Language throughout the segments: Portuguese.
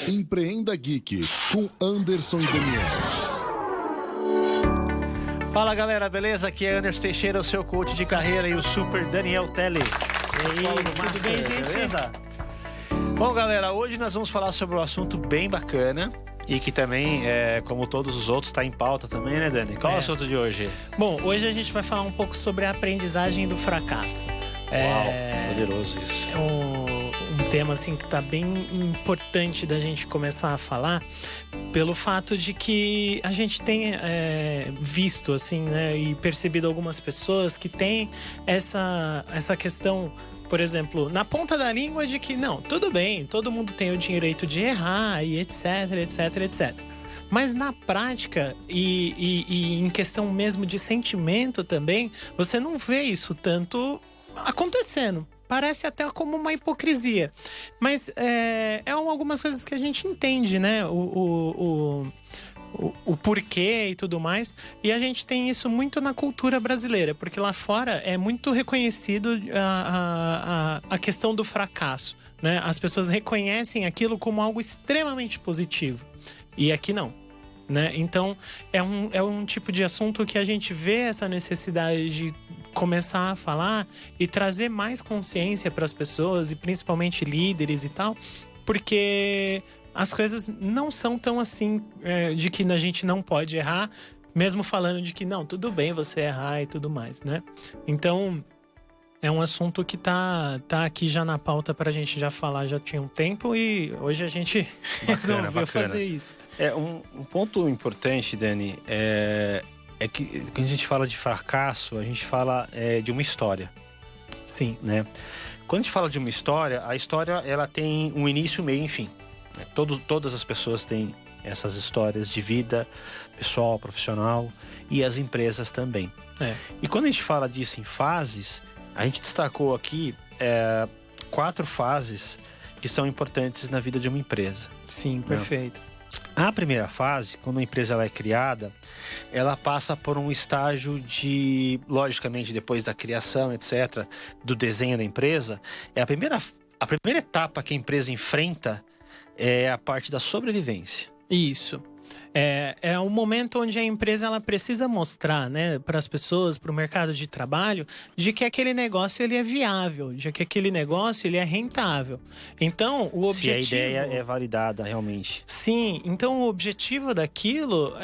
Empreenda Geek, com Anderson e Daniel. Fala galera, beleza? Aqui é Anderson Teixeira, o seu coach de carreira e o super Daniel Teles. E aí, tudo bem, gente? Beleza? Bom galera, hoje nós vamos falar sobre um assunto bem bacana e que também, como todos os outros, está em pauta também, né, Dani? Qual é o assunto de hoje? Bom, hoje a gente vai falar um pouco sobre a aprendizagem do fracasso. Uau, poderoso isso. É um tema assim que tá bem importante da gente começar a falar, pelo fato de que a gente tem visto assim, né, e percebido algumas pessoas que têm essa questão, por exemplo, na ponta da língua de que não, tudo bem, todo mundo tem o direito de errar e etc, etc, etc. Mas na prática e em questão mesmo de sentimento também, você não vê isso tanto acontecendo. Parece até como uma hipocrisia. Mas é algumas coisas que a gente entende, né? O porquê e tudo mais. E a gente tem isso muito na cultura brasileira, porque lá fora é muito reconhecido a questão do fracasso, né? As pessoas reconhecem aquilo como algo extremamente positivo. E aqui não. Né? Então, é um tipo de assunto que a gente vê essa necessidade de começar a falar e trazer mais consciência para as pessoas, e principalmente líderes e tal, porque as coisas não são tão assim, de que a gente não pode errar, mesmo falando de que não, tudo bem você errar e tudo mais, né? Então, é um assunto que tá aqui já na pauta pra gente já falar, já tinha um tempo, e hoje a gente resolveu fazer isso. Um ponto importante, Dani, é que quando a gente fala de fracasso, a gente fala de uma história. Sim. Né? Quando a gente fala de uma história, a história ela tem um início, meio e fim. Né? Todas as pessoas têm essas histórias de vida pessoal, profissional, e as empresas também. E quando a gente fala disso em fases, a gente destacou aqui 4 fases que são importantes na vida de uma empresa. Sim, perfeito. A primeira fase, quando a empresa ela é criada, ela passa por um estágio de, logicamente, depois da criação, etc., do desenho da empresa, a primeira etapa que a empresa enfrenta é a parte da sobrevivência. Isso. É um momento onde a empresa ela precisa mostrar, né, para as pessoas, para o mercado de trabalho, de que aquele negócio ele é viável, de que aquele negócio ele é rentável. Então, o objetivo... Se a ideia é validada realmente. Sim, então o objetivo daquilo,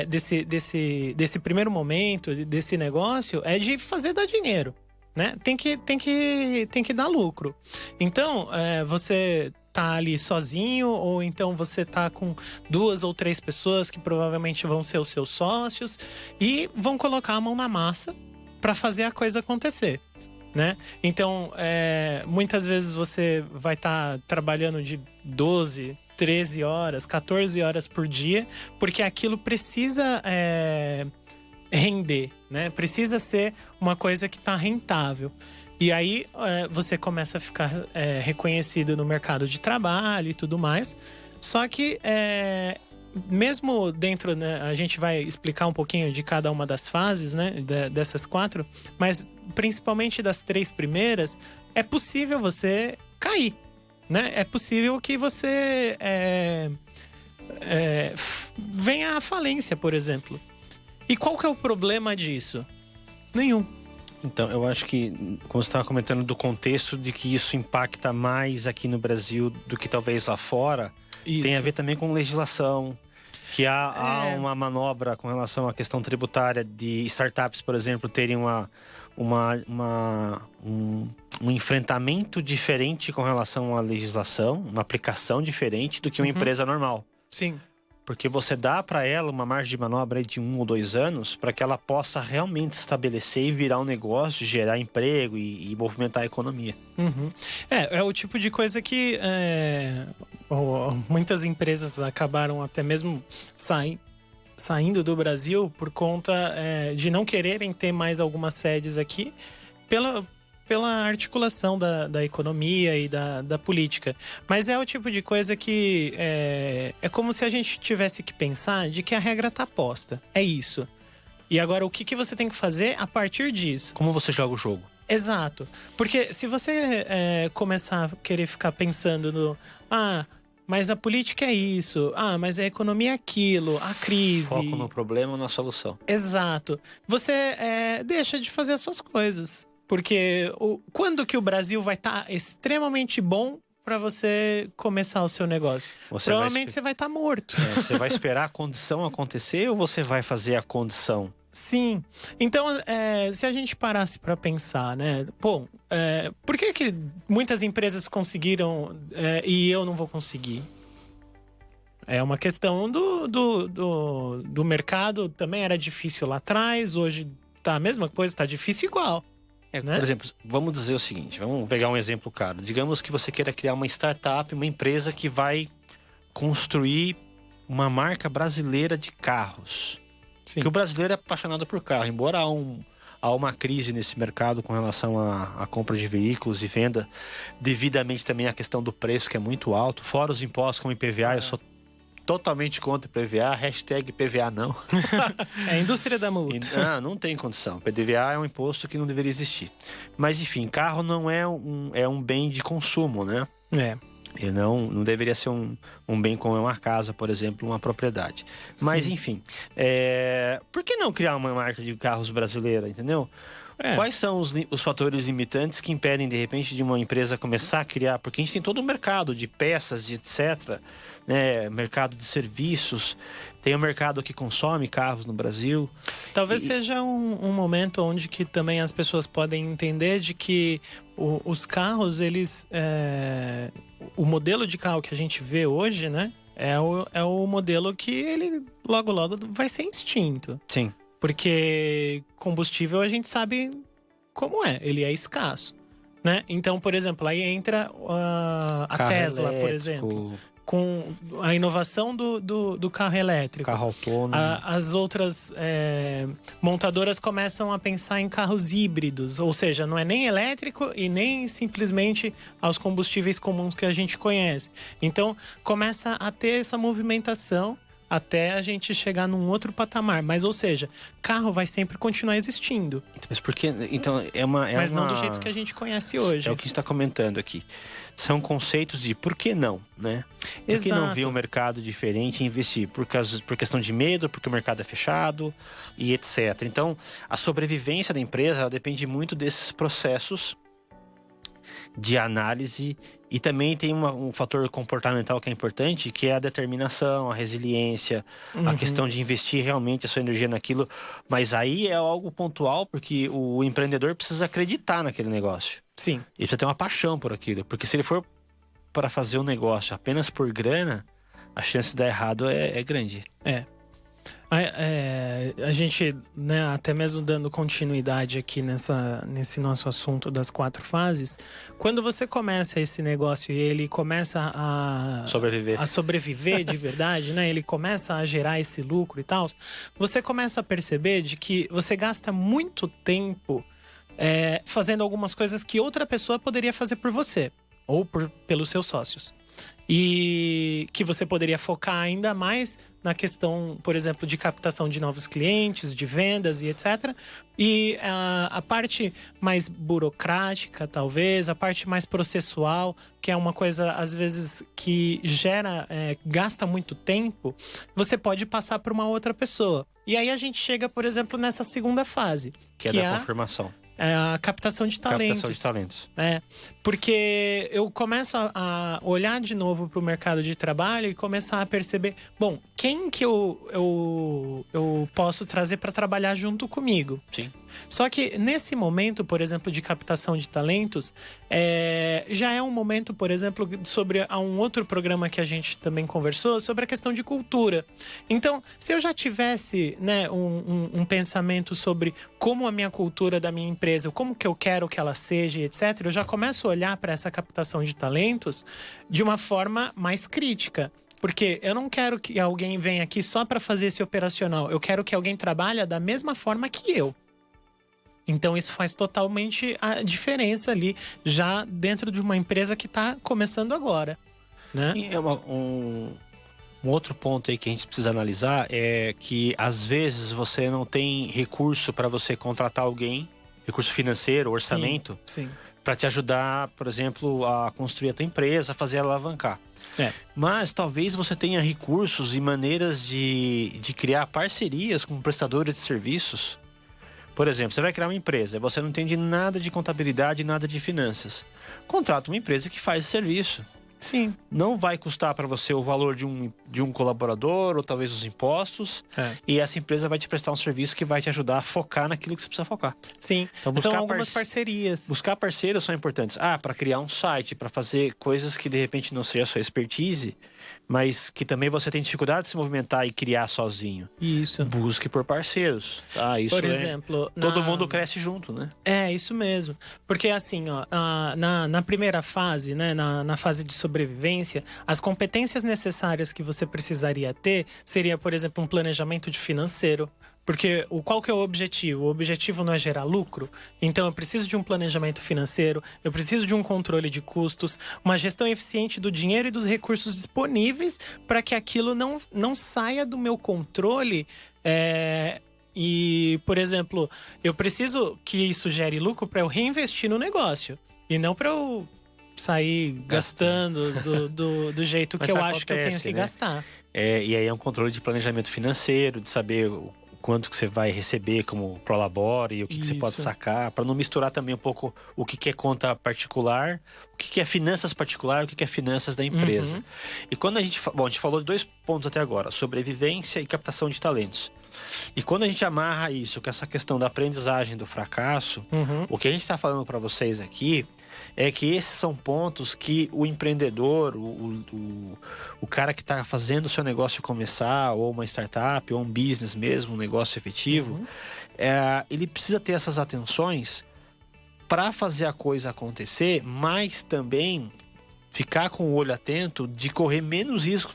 desse primeiro momento, desse negócio, é de fazer dar dinheiro, né? Tem que dar lucro. Então, você tá ali sozinho, ou então você tá com 2 ou 3 pessoas que provavelmente vão ser os seus sócios e vão colocar a mão na massa para fazer a coisa acontecer, né? Então, muitas vezes você vai estar trabalhando de 12, 13 horas, 14 horas por dia, porque aquilo precisa render, né? Precisa ser uma coisa que tá rentável. E aí você começa a ficar reconhecido no mercado de trabalho e tudo mais. Só que mesmo dentro, né, a gente vai explicar um pouquinho de cada uma das fases, né, dessas 4, mas principalmente das 3 primeiras, é possível você cair, né? É possível que você venha à falência, por exemplo. E qual que é o problema disso? Nenhum. Então, eu acho que, como você estava comentando do contexto de que isso impacta mais aqui no Brasil do que talvez lá fora, tem a ver também com legislação, que há uma manobra com relação à questão tributária de startups, por exemplo, terem um enfrentamento diferente com relação à legislação, uma aplicação diferente do que uma empresa normal. Sim. Porque você dá para ela uma margem de manobra de 1 ou 2 anos para que ela possa realmente estabelecer e virar um negócio, gerar emprego e movimentar a economia. Uhum. É o tipo de coisa que muitas empresas acabaram até mesmo saindo do Brasil por conta de não quererem ter mais algumas sedes aqui pela articulação da economia e da política. Mas é o tipo de coisa que é como se a gente tivesse que pensar de que a regra tá posta. É isso. E agora, o que você tem que fazer a partir disso? Como você joga o jogo? Exato. Porque se você começar a querer ficar pensando no... mas a política é isso. Ah, mas a economia é aquilo, a crise. Foco no problema ou na solução. Exato. Você deixa de fazer as suas coisas. Porque quando que o Brasil vai estar extremamente bom para você começar o seu negócio? Provavelmente você vai estar morto. Você vai esperar a condição acontecer ou você vai fazer a condição? Sim. Então, se a gente parasse para pensar, né? Bom, por que muitas empresas conseguiram e eu não vou conseguir? É uma questão do mercado. Também era difícil lá atrás. Hoje tá a mesma coisa, tá difícil igual. Né? Por exemplo, vamos dizer o seguinte, vamos pegar um exemplo claro. Digamos que você queira criar uma startup, uma empresa que vai construir uma marca brasileira de carros. Sim. Que o brasileiro é apaixonado por carro, embora há uma crise nesse mercado com relação à compra de veículos e venda, devidamente também à questão do preço, que é muito alto, fora os impostos como IPVA, eu sou totalmente contra IPVA, hashtag IPVA não. É a indústria da multa. Não tem condição. PDVA é um imposto que não deveria existir. Mas enfim, carro não é um bem de consumo, né? E não deveria ser um bem como uma casa, por exemplo, uma propriedade. Mas enfim, por que não criar uma marca de carros brasileira, entendeu? Quais são os fatores limitantes que impedem, de repente, de uma empresa começar a criar? Porque a gente tem todo o mercado de peças, de etc., né? Mercado de serviços, tem o mercado que consome carros no Brasil. Talvez seja um momento onde que também as pessoas podem entender de que os carros, eles... o modelo de carro que a gente vê hoje, né? É o modelo que ele logo vai ser extinto. Sim. Porque combustível a gente sabe como ele é escasso, né? Então, por exemplo, aí entra a Tesla, elétrico, por exemplo, com a inovação do carro elétrico. Carro autônomo. As outras montadoras começam a pensar em carros híbridos, ou seja, não é nem elétrico e nem simplesmente aos combustíveis comuns que a gente conhece. Então, começa a ter essa movimentação até a gente chegar num outro patamar. Mas, ou seja, carro vai sempre continuar existindo. Mas por que... Então, mas não do jeito que a gente conhece hoje. É o que a gente está comentando aqui. São conceitos de por que não, né? Por que não ver um mercado diferente e investir? Por questão de medo, porque o mercado é fechado e etc. Então, a sobrevivência da empresa ela depende muito desses processos de análise. E também tem um fator comportamental que é importante, que é a determinação, a resiliência, a questão de investir realmente a sua energia naquilo. Mas aí é algo pontual, porque o empreendedor precisa acreditar naquele negócio. Sim. Ele precisa ter uma paixão por aquilo. Porque se ele for para fazer um negócio apenas por grana, a chance de dar errado é grande. A gente, né, até mesmo dando continuidade aqui nesse nosso assunto das 4 fases, quando você começa esse negócio e ele começa a sobreviver de verdade, né, ele começa a gerar esse lucro e tal, você começa a perceber de que você gasta muito tempo fazendo algumas coisas que outra pessoa poderia fazer por você ou pelos seus sócios. E que você poderia focar ainda mais na questão, por exemplo, de captação de novos clientes, de vendas e etc. E a parte mais burocrática, talvez, a parte mais processual, que é uma coisa, às vezes, que gasta muito tempo, você pode passar para uma outra pessoa. E aí a gente chega, por exemplo, nessa segunda fase. Que é da confirmação. A captação de talentos. Captação de talentos. Porque eu começo a olhar de novo para o mercado de trabalho e começar a perceber, bom, quem que eu posso trazer para trabalhar junto comigo? Sim. Só que nesse momento, por exemplo, de captação de talentos, já é um momento, por exemplo, sobre um outro programa que a gente também conversou, sobre a questão de cultura. Então, se eu já tivesse, né, um pensamento sobre como a minha cultura da minha empresa, como que eu quero que ela seja, etc., eu já começo a olhar para essa captação de talentos de uma forma mais crítica. Porque eu não quero que alguém venha aqui só para fazer esse operacional. Eu quero que alguém trabalhe da mesma forma que eu. Então isso faz totalmente a diferença ali, já dentro de uma empresa que está começando agora, né? E um outro ponto aí que a gente precisa analisar é que às vezes você não tem recurso para você contratar alguém, recurso financeiro, orçamento, sim. para te ajudar, por exemplo, a construir a tua empresa, a fazer ela alavancar. Mas talvez você tenha recursos e maneiras de criar parcerias com prestadores de serviços. Por exemplo, você vai criar uma empresa, você não entende nada de contabilidade, nada de finanças. Contrata uma empresa que faz esse serviço. Sim. Não vai custar para você o valor de um colaborador ou talvez os impostos. E essa empresa vai te prestar um serviço que vai te ajudar a focar naquilo que você precisa focar. Sim, então, são algumas parcerias. Buscar parceiros são importantes. Para criar um site, para fazer coisas que de repente não seja a sua expertise, mas que também você tem dificuldade de se movimentar e criar sozinho. Isso. Busque por parceiros. Isso por exemplo, todo mundo cresce junto, né? Isso mesmo. Porque assim, na primeira fase, né, na fase de sobrevivência, as competências necessárias que você precisaria ter seria, por exemplo, um planejamento financeiro. Porque qual que é o objetivo? O objetivo não é gerar lucro? Então eu preciso de um planejamento financeiro, eu preciso de um controle de custos, uma gestão eficiente do dinheiro e dos recursos disponíveis para que aquilo não saia do meu controle. E, por exemplo, eu preciso que isso gere lucro para eu reinvestir no negócio e não para eu sair gastando do jeito que eu acho que eu tenho que gastar. E aí é um controle de planejamento financeiro, de saber quanto que você vai receber como prolabore e o que você pode sacar, para não misturar também um pouco o que é conta particular, o que é finanças particular, o que é finanças da empresa. E quando a gente falou de 2 pontos até agora, sobrevivência e captação de talentos. E quando a gente amarra isso com essa questão da aprendizagem do fracasso, o que a gente está falando para vocês aqui é que esses são pontos que o empreendedor, o cara que está fazendo o seu negócio começar, ou uma startup, ou um business mesmo, um negócio efetivo, ele precisa ter essas atenções para fazer a coisa acontecer, mas também ficar com o olho atento de correr menos risco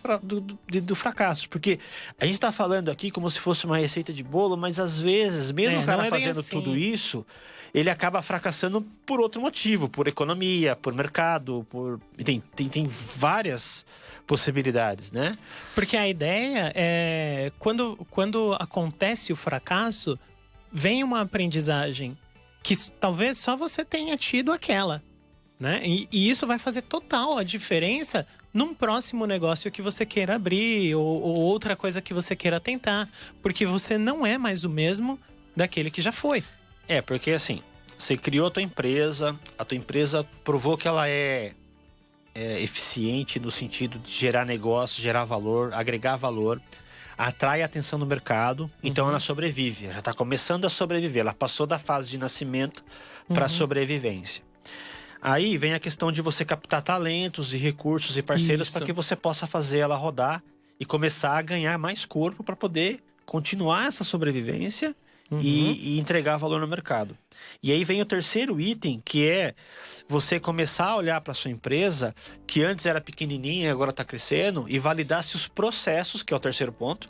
do fracasso. Porque a gente está falando aqui como se fosse uma receita de bolo, mas às vezes, mesmo o cara fazendo tudo isso, ele acaba fracassando por outro motivo, por economia, por mercado, tem várias possibilidades, né? Porque a ideia é, quando acontece o fracasso, vem uma aprendizagem que talvez só você tenha tido aquela. Né? E isso vai fazer total a diferença num próximo negócio que você queira abrir ou outra coisa que você queira tentar, porque você não é mais o mesmo daquele que já foi. Porque assim, você criou a tua empresa provou que ela é eficiente no sentido de gerar negócio, gerar valor, agregar valor, atrai a atenção do mercado, então ela sobrevive, ela já está começando a sobreviver, ela passou da fase de nascimento para a sobrevivência. Aí vem a questão de você captar talentos e recursos e parceiros para que você possa fazer ela rodar e começar a ganhar mais corpo para poder continuar essa sobrevivência e entregar valor no mercado. E aí vem o terceiro item, que é você começar a olhar para sua empresa, que antes era pequenininha e agora está crescendo, e validar se os processos, que é o terceiro ponto,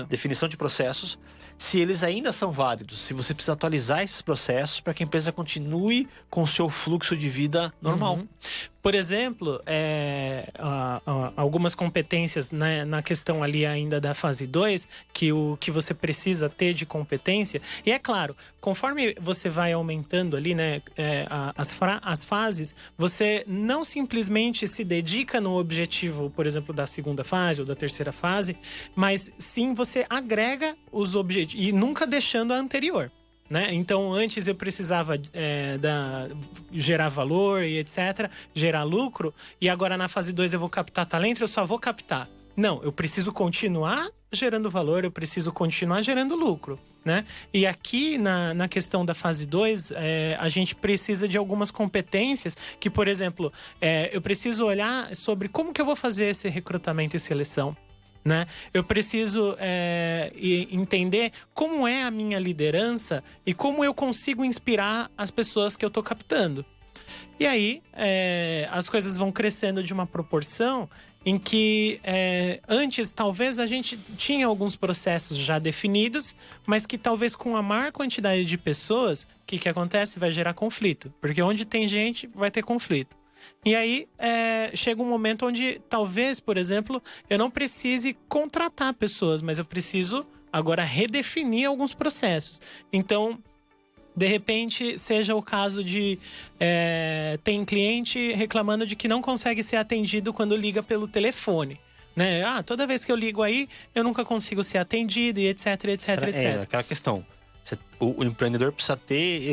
definição de processos, se eles ainda são válidos, se você precisa atualizar esses processos para que a empresa continue com o seu fluxo de vida normal. Por exemplo, algumas competências, né, na questão ali ainda da fase 2, que o que você precisa ter de competência. E é claro, conforme você vai aumentando ali, né, as fases, você não simplesmente se dedica no objetivo, por exemplo, da segunda fase ou da terceira fase, mas sim você agrega os objetivos e nunca deixando a anterior. Né? Então, antes eu precisava gerar valor e etc., gerar lucro, e agora na fase 2 eu vou captar talento, eu só vou captar. Não, eu preciso continuar gerando valor, eu preciso continuar gerando lucro, né? E aqui na questão da fase 2, a gente precisa de algumas competências que, por exemplo, eu preciso olhar sobre como que eu vou fazer esse recrutamento e seleção. Né? Eu preciso entender como é a minha liderança e como eu consigo inspirar as pessoas que eu estou captando. E aí, as coisas vão crescendo de uma proporção em que antes talvez a gente tinha alguns processos já definidos, mas que talvez com a maior quantidade de pessoas, o que acontece? Vai gerar conflito. Porque onde tem gente, vai ter conflito. E aí, chega um momento onde talvez, por exemplo, eu não precise contratar pessoas, mas eu preciso agora redefinir alguns processos. Então, De repente, seja o caso de tem cliente reclamando de que não consegue ser atendido quando liga pelo telefone. Né? Toda vez que eu ligo aí, eu nunca consigo ser atendido e etc, etc, etc. É aquela questão. O empreendedor precisa ter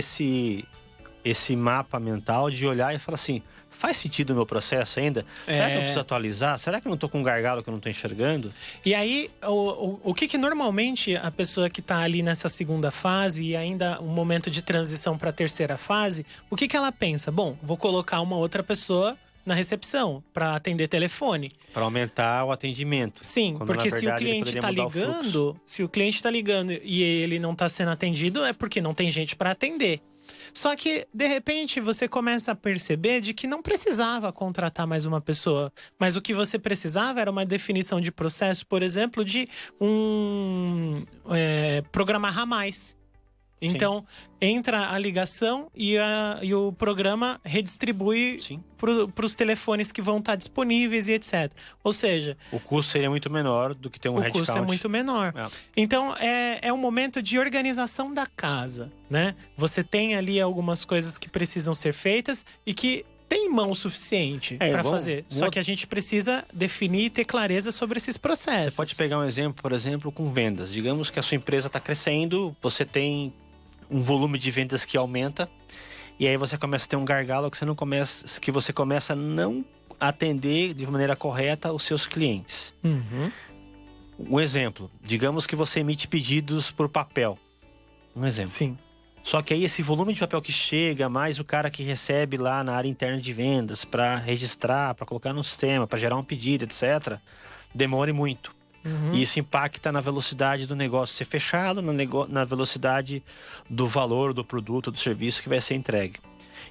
esse mapa mental de olhar e falar assim, faz sentido o meu processo ainda? Será que eu preciso atualizar? Será que eu não tô com um gargalo que eu não tô enxergando? E aí, o que normalmente a pessoa que tá ali nessa segunda fase e ainda um momento de transição para a terceira fase, o que ela pensa? Bom, vou colocar uma outra pessoa na recepção para atender telefone. Para aumentar o atendimento. Sim, quando, porque na verdade, se o cliente tá ligando, se o cliente tá ligando e ele não tá sendo atendido, é porque não tem gente para atender. Só que, de repente, você começa a perceber de que não precisava contratar mais uma pessoa. Mas o que você precisava era uma definição de processo, por exemplo, de programar ramais. Então, entra a ligação e o programa redistribui para os telefones que vão estar disponíveis e etc. Ou seja... O custo seria muito menor do que ter um headcount. O custo é muito menor. Então, é um momento de organização da casa, né? Você tem ali algumas coisas que precisam ser feitas e que tem mão suficiente para fazer. Só que a gente precisa definir e ter clareza sobre esses processos. Você pode pegar um exemplo, por exemplo, com vendas. Digamos que a sua empresa está crescendo, você tem um volume de vendas que aumenta e aí você começa a ter um gargalo que você começa a não atender de maneira correta os seus clientes. Um exemplo, digamos que você emite pedidos por papel. Um exemplo. Sim. Só que aí esse volume de papel que chega, mais o cara que recebe lá na área interna de vendas para registrar, para colocar no sistema, para gerar um pedido, etc., demore muito. E isso impacta na velocidade do negócio ser fechado, na velocidade do valor do produto, do serviço que vai ser entregue.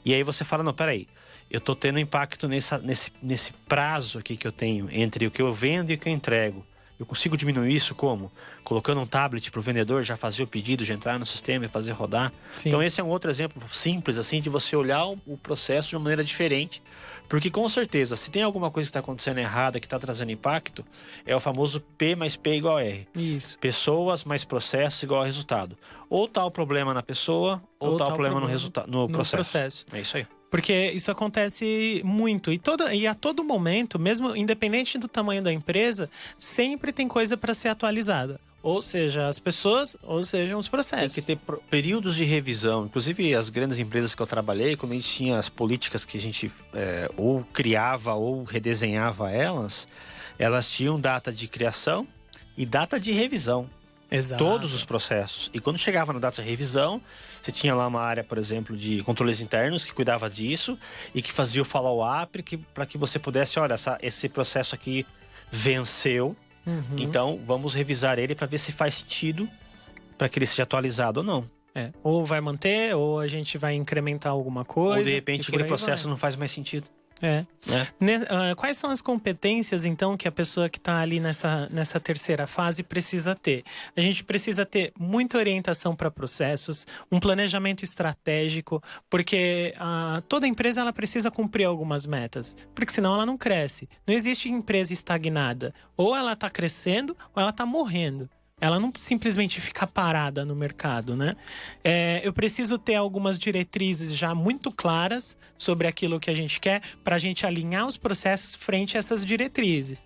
E aí você fala, não, peraí, eu tô tendo impacto nesse prazo aqui que eu tenho entre o que eu vendo e o que eu entrego. Eu consigo diminuir isso como? Colocando um tablet para o vendedor já fazer o pedido, já entrar no sistema e fazer rodar. Sim. Então esse é um outro exemplo simples assim de você olhar o processo de uma maneira diferente. Porque com certeza, se tem alguma coisa que está acontecendo errada, que está trazendo impacto, é o famoso P mais P igual a R. Isso. Pessoas mais processo igual a resultado. Ou tá o problema na pessoa, ou tá o problema no processo. É isso aí. Porque isso acontece muito. E a todo momento, mesmo independente do tamanho da empresa, sempre tem coisa para ser atualizada. Ou seja, as pessoas, ou sejam os processos. Tem que ter períodos de revisão. Inclusive, as grandes empresas que eu trabalhei, quando a gente tinha as políticas que a gente ou criava ou redesenhava elas tinham data de criação e data de revisão. Exato. Todos os processos. E quando chegava na data de revisão, você tinha lá uma área, por exemplo, de controles internos que cuidava disso e que fazia o follow-up para que você pudesse, olha, esse processo aqui venceu. Então, vamos revisar ele para ver se faz sentido para que ele seja atualizado ou não. Ou vai manter, ou a gente vai incrementar alguma coisa. Ou de repente aquele processo não faz mais sentido. Quais são as competências, então, que a pessoa que está ali nessa terceira fase precisa ter? A gente precisa ter muita orientação para processos, um planejamento estratégico, porque toda empresa ela precisa cumprir algumas metas, porque senão ela não cresce. Não existe empresa estagnada. Ou ela está crescendo, ou ela está morrendo. Ela não simplesmente fica parada no mercado, né? Eu preciso ter algumas diretrizes já muito claras sobre aquilo que a gente quer para a gente alinhar os processos frente a essas diretrizes.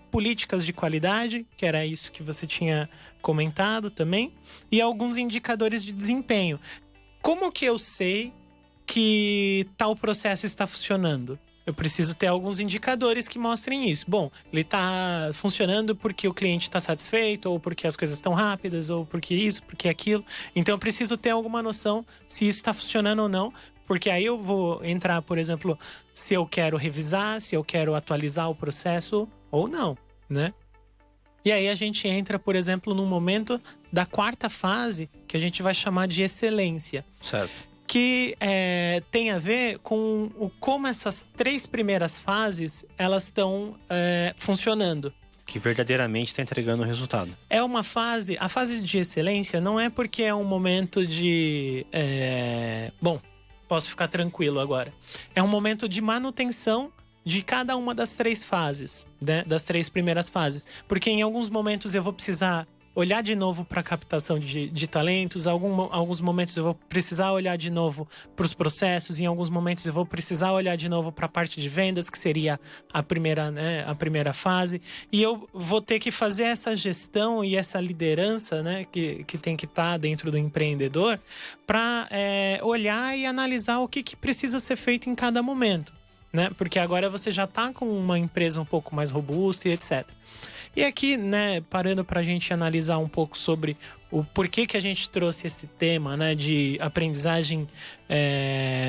Políticas de qualidade, que era isso que você tinha comentado também, e alguns indicadores de desempenho. Como que eu sei que tal processo está funcionando? Eu preciso ter alguns indicadores que mostrem isso. Bom, ele está funcionando porque o cliente está satisfeito, ou porque as coisas estão rápidas, ou porque isso, porque aquilo. Então eu preciso ter alguma noção se isso está funcionando ou não, porque aí eu vou entrar, por exemplo, se eu quero revisar, se eu quero atualizar o processo ou não, né? E aí a gente entra, por exemplo, num momento da quarta fase, que a gente vai chamar de excelência. Certo. Que tem a ver com como essas 3 primeiras fases elas estão funcionando. Que verdadeiramente está entregando o resultado. É uma fase... A fase de excelência não é porque é um momento de... Bom, posso ficar tranquilo agora. É um momento de manutenção de cada uma das 3 fases, né? Das 3 primeiras fases. Porque em alguns momentos eu vou precisar olhar de novo para a captação de talentos. Alguns momentos eu vou precisar olhar de novo para os processos. Em alguns momentos eu vou precisar olhar de novo para a parte de vendas, que seria a primeira, né, a primeira fase. E eu vou ter que fazer essa gestão e essa liderança, né, que tem que estar dentro do empreendedor para olhar e analisar o que precisa ser feito em cada momento, né? Porque agora você já está com uma empresa um pouco mais robusta e etc. E aqui, né, parando para a gente analisar um pouco sobre o porquê que a gente trouxe esse tema, né, de aprendizagem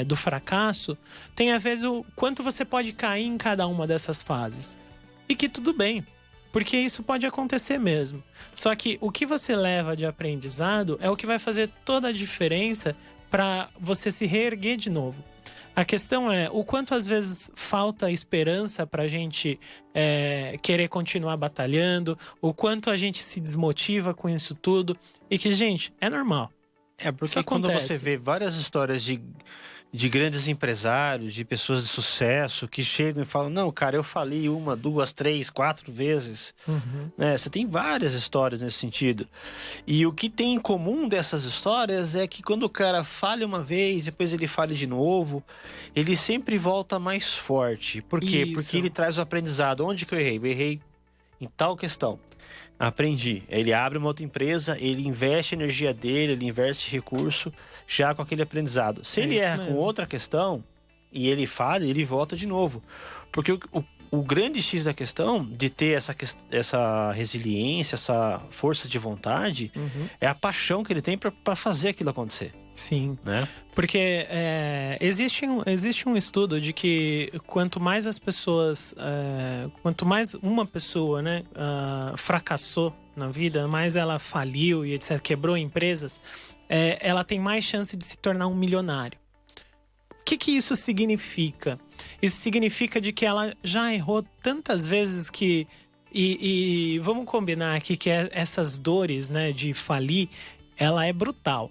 do fracasso, tem a ver o quanto você pode cair em cada uma dessas fases. E que tudo bem, porque isso pode acontecer mesmo. Só que o que você leva de aprendizado é o que vai fazer toda a diferença para você se reerguer de novo. A questão é o quanto às vezes falta esperança pra gente querer continuar batalhando, o quanto a gente se desmotiva com isso tudo, e que, gente, é normal. Porque quando você vê várias histórias de grandes empresários, de pessoas de sucesso que chegam e falam, não, cara, eu fali 1, 2, 3, 4 vezes. Uhum. Né? Você tem várias histórias nesse sentido. E o que tem em comum dessas histórias é que quando o cara falha uma vez, depois ele falha de novo, ele sempre volta mais forte. Por quê? Isso. Porque ele traz o aprendizado. Onde que eu errei? Eu errei em tal questão. Aprendi. Ele abre uma outra empresa, ele investe a energia dele, ele investe recurso já com aquele aprendizado. Se ele erra com outra questão e ele falha, ele volta de novo. Porque o grande X da questão de ter essa resiliência, essa força de vontade, é a paixão que ele tem para fazer aquilo acontecer. Sim, né? Porque existe um estudo de que quanto mais as pessoas, quanto mais uma pessoa, né, fracassou na vida, mais ela faliu e etc, quebrou empresas, ela tem mais chance de se tornar um milionário. O que isso significa? Isso significa de que ela já errou tantas vezes que e vamos combinar aqui que essas dores, né, de falir, ela é brutal.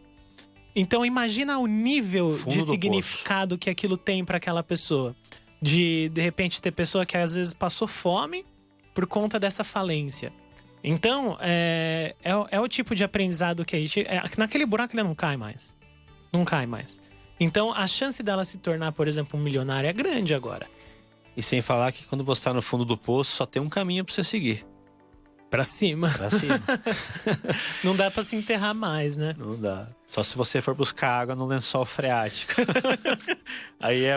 Então imagina o nível de significado que aquilo tem para aquela pessoa. De repente ter pessoa que às vezes passou fome por conta dessa falência. Então é o tipo de aprendizado que a gente... naquele buraco ele não cai mais. Não cai mais. Então a chance dela se tornar, por exemplo, um milionário é grande agora. E sem falar que quando você está no fundo do poço, só tem um caminho para você seguir. Pra cima. Pra cima. Não dá pra se enterrar mais, né? Não dá. Só se você for buscar água no lençol freático. Aí é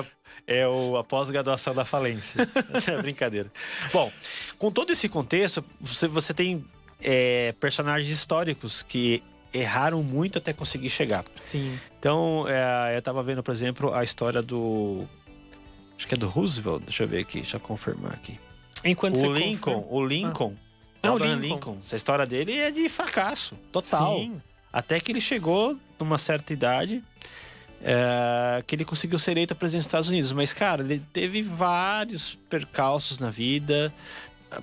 a pós-graduação da falência. Essa é brincadeira. Bom, com todo esse contexto, você tem personagens históricos que erraram muito até conseguir chegar. Sim. Então, eu tava vendo, por exemplo, a história do... Acho que é do Roosevelt. Deixa eu ver aqui, deixa eu confirmar aqui. Enquanto o Lincoln. Abraham Lincoln. Essa história dele é de fracasso total. Sim. Até que ele chegou numa certa idade que ele conseguiu ser eleito presidente dos Estados Unidos. Mas, cara, ele teve vários percalços na vida,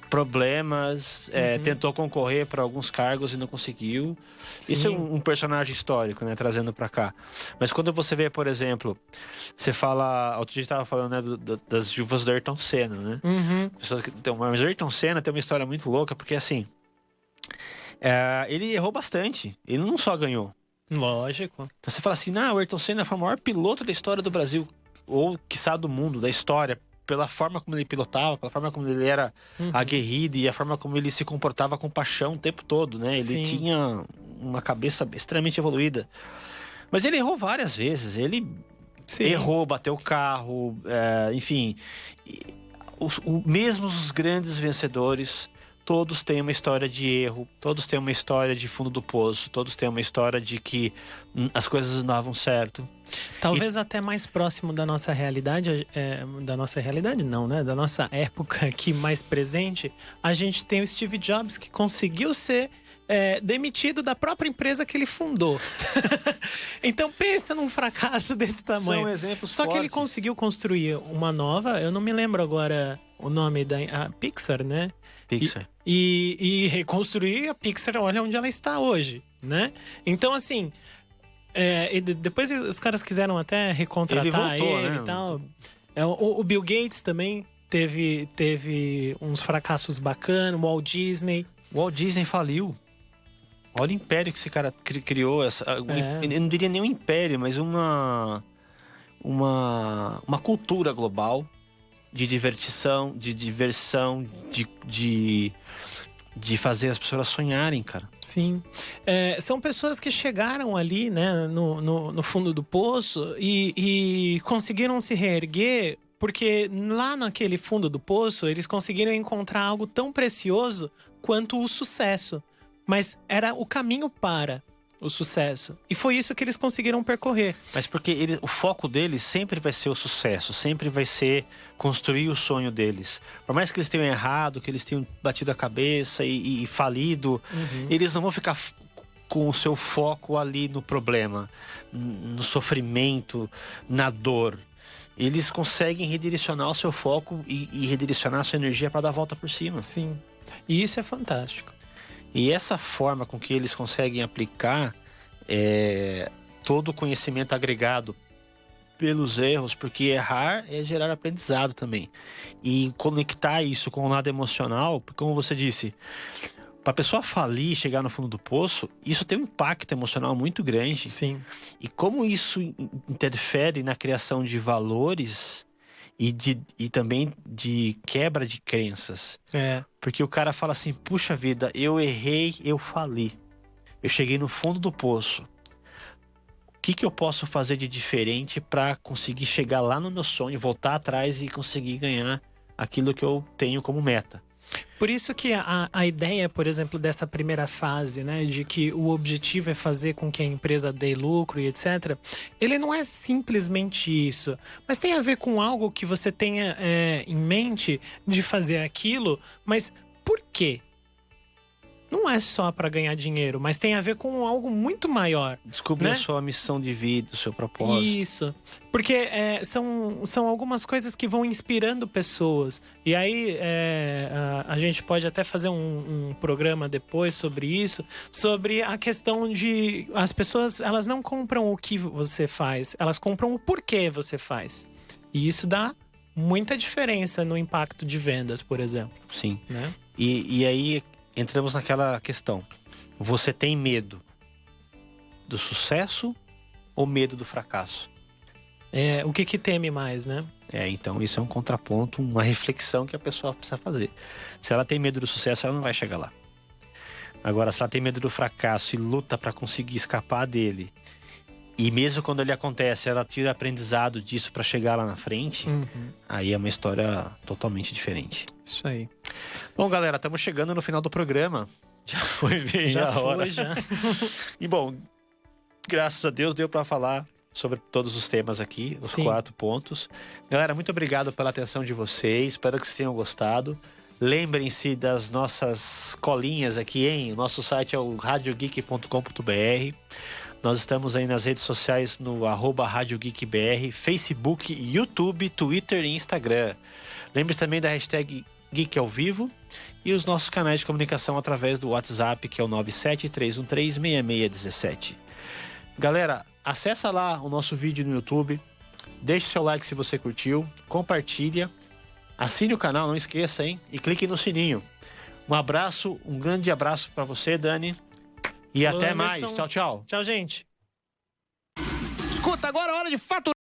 problemas, tentou concorrer para alguns cargos e não conseguiu. Sim. Isso é um personagem histórico, né, trazendo para cá. Mas quando você vê, por exemplo, você fala... Outro dia estava falando, né, das viúvas do Ayrton Senna, né? Pessoas que, então, mas o Ayrton Senna tem uma história muito louca, porque assim... ele errou bastante. Ele não só ganhou. Lógico. Então você fala assim, o Ayrton Senna foi o maior piloto da história do Brasil. Ou, quiçá, do mundo, da história. Pela forma como ele pilotava, pela forma como ele era aguerrido e a forma como ele se comportava com paixão o tempo todo, né? Ele Sim. tinha uma cabeça extremamente evoluída. Mas ele errou várias vezes. Ele errou, bateu o carro, enfim. Mesmo os grandes vencedores, todos têm uma história de erro, todos têm uma história de fundo do poço, todos têm uma história de que as coisas não davam certo. Talvez até mais próximo da nossa realidade, da nossa realidade não, né? Da nossa época aqui mais presente, a gente tem o Steve Jobs, que conseguiu ser demitido da própria empresa que ele fundou. Então pensa num fracasso desse tamanho. São exemplos Só que ele fortes. conseguiu construir uma nova, eu não me lembro agora o nome a Pixar, né? Pixar. E reconstruir a Pixar, olha onde ela está hoje, né? Então, assim, e depois os caras quiseram até recontratar Ele voltou, né? e tal. O Bill Gates também teve uns fracassos bacanas, o Walt Disney. O Walt Disney faliu. Olha o império que esse cara criou. Eu não diria nem um império, mas uma cultura global de diversão, de fazer as pessoas sonharem, cara. Sim. São pessoas que chegaram ali, né, no fundo do poço e conseguiram se reerguer, porque lá naquele fundo do poço eles conseguiram encontrar algo tão precioso quanto o sucesso. Mas era o caminho para o sucesso. E foi isso que eles conseguiram percorrer. Mas porque o foco deles sempre vai ser o sucesso, sempre vai ser construir o sonho deles. Por mais que eles tenham errado, que eles tenham batido a cabeça e falido, eles não vão ficar com o seu foco ali no problema, no sofrimento, na dor. Eles conseguem redirecionar o seu foco e redirecionar a sua energia para dar a volta por cima. Sim. E isso é fantástico. E essa forma com que eles conseguem aplicar todo o conhecimento agregado pelos erros, porque errar é gerar aprendizado também. E conectar isso com o lado emocional, porque como você disse, para a pessoa falir, chegar no fundo do poço, isso tem um impacto emocional muito grande. Sim. E como isso interfere na criação de valores e também de quebra de crenças. Porque o cara fala assim, puxa vida, eu errei, eu fali. Eu cheguei no fundo do poço. O que eu posso fazer de diferente para conseguir chegar lá no meu sonho, voltar atrás e conseguir ganhar aquilo que eu tenho como meta? Por isso que a ideia, por exemplo, dessa primeira fase, né, de que o objetivo é fazer com que a empresa dê lucro e etc., ele não é simplesmente isso, mas tem a ver com algo que você tenha em mente de fazer aquilo, mas por quê? Não é só para ganhar dinheiro, mas tem a ver com algo muito maior. Descobrir, né? a sua missão de vida, o seu propósito. Isso. Porque são algumas coisas que vão inspirando pessoas. E aí a gente pode até fazer um programa depois sobre isso, sobre a questão de... As pessoas, elas não compram o que você faz, elas compram o porquê você faz. E isso dá muita diferença no impacto de vendas, por exemplo. Sim. Né? E aí... entramos naquela questão. Você tem medo do sucesso ou medo do fracasso? O que teme mais, né? Então isso é um contraponto, uma reflexão que a pessoa precisa fazer. Se ela tem medo do sucesso, ela não vai chegar lá. Agora, se ela tem medo do fracasso e luta para conseguir escapar dele, e mesmo quando ele acontece, ela tira aprendizado disso para chegar lá na frente, aí é uma história totalmente diferente. Isso aí. Bom, galera, estamos chegando no final do programa. Já foi bem a hora. Já. E bom, graças a Deus deu para falar sobre todos os temas aqui, os 4 pontos. Galera, muito obrigado pela atenção de vocês. Espero que vocês tenham gostado. Lembrem-se das nossas colinhas aqui, hein? O nosso site é o radiogeek.com.br. Nós estamos aí nas redes sociais no @RadioGeekBR, Facebook, YouTube, Twitter e Instagram. Lembre-se também da hashtag Geek ao Vivo e os nossos canais de comunicação através do WhatsApp, que é o 973136617. Galera, acessa lá o nosso vídeo no YouTube, deixe seu like se você curtiu, compartilha, assine o canal, não esqueça, hein? E clique no sininho. Um abraço, um grande abraço para você, Dani. E Falou, até Anderson. mais. Tchau, tchau. Tchau, gente. Escuta, agora é hora de faturar.